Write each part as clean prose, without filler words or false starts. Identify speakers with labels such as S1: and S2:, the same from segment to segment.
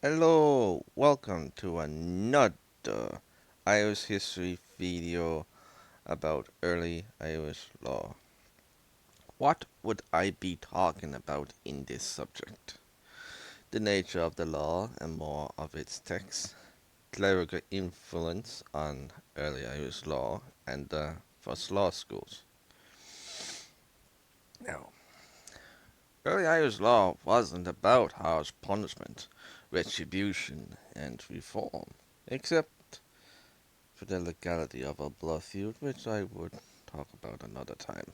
S1: Hello, welcome to another Irish history video about early Irish law. What would I be talking about in this subject? The nature of the law and more of its text, clerical influence on early Irish law, and the first law schools. Now, early Irish law wasn't about harsh punishment, retribution, and reform, except for the legality of a blood feud, which I would talk about another time.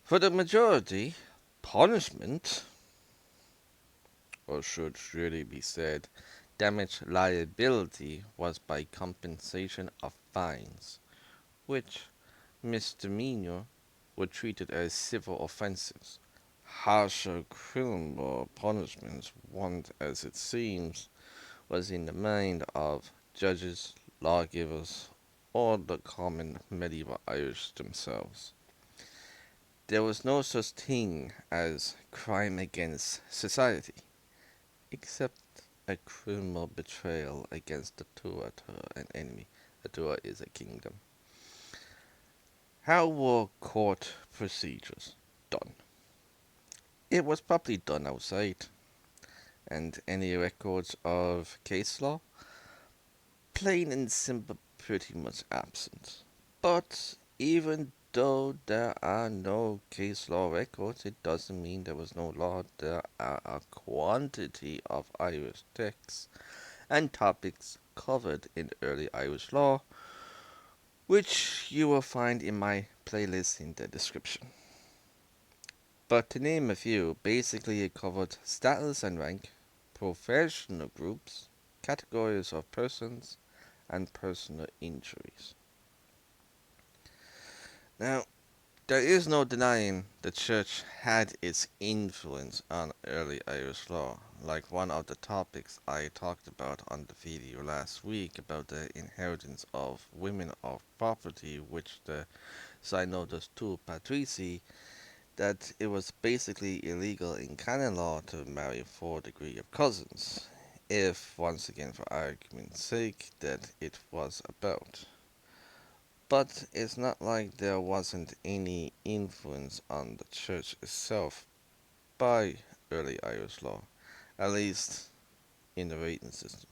S1: For the majority, punishment, or should really be said, damage liability was by compensation of fines, which misdemeanor were treated as civil offences. Harsher criminal punishments, one as it seems, was in the mind of judges, lawgivers, or the common medieval Irish themselves. There was no such thing as crime against society, except a criminal betrayal against the Tuatha, an enemy. The Tuatha is a kingdom. How were court procedures done? It was probably done outside, and any records of case law, plain and simple, pretty much absent. But even though there are no case law records, it doesn't mean there was no law. There are a quantity of Irish texts and topics covered in early Irish law, which you will find in my playlist in the description. But to name a few, basically it covered status and rank, professional groups, categories of persons, and personal injuries. Now, there is no denying the church had its influence on early Irish law, like one of the topics I talked about on the video last week about the inheritance of women of property, which the synodus to patrici, that it was basically illegal in canon law to marry fourth degree of cousins, if once again for argument's sake that it was about. But it's not like there wasn't any influence on the church itself by early Irish law, at least in the rating system.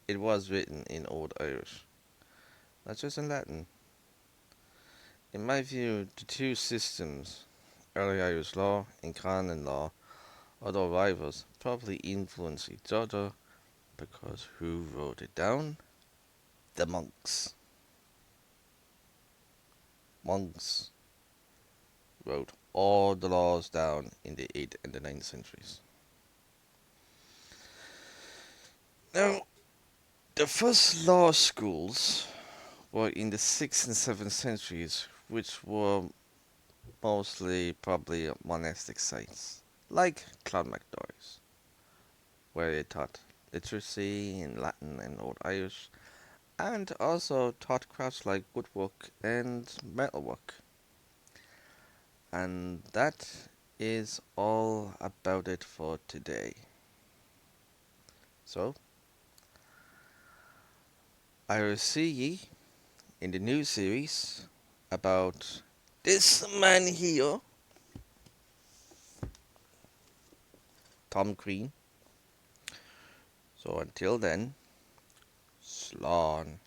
S1: It was written in Old Irish, not just in Latin. In my view, the two systems, early Irish law and canon law, although rivals, probably influence each other because who wrote it down? The monks. Monks wrote all the laws down in the 8th and the 9th centuries. Now, the first law schools were in the 6th and 7th centuries, which were mostly probably monastic sites, like Clonmacnoise, where they taught literacy in Latin and Old Irish, and also taught crafts like woodwork and metalwork. And that is all about it for today. So, I will see ye in the new series about this man here, Tom Crean. So until then, Slán.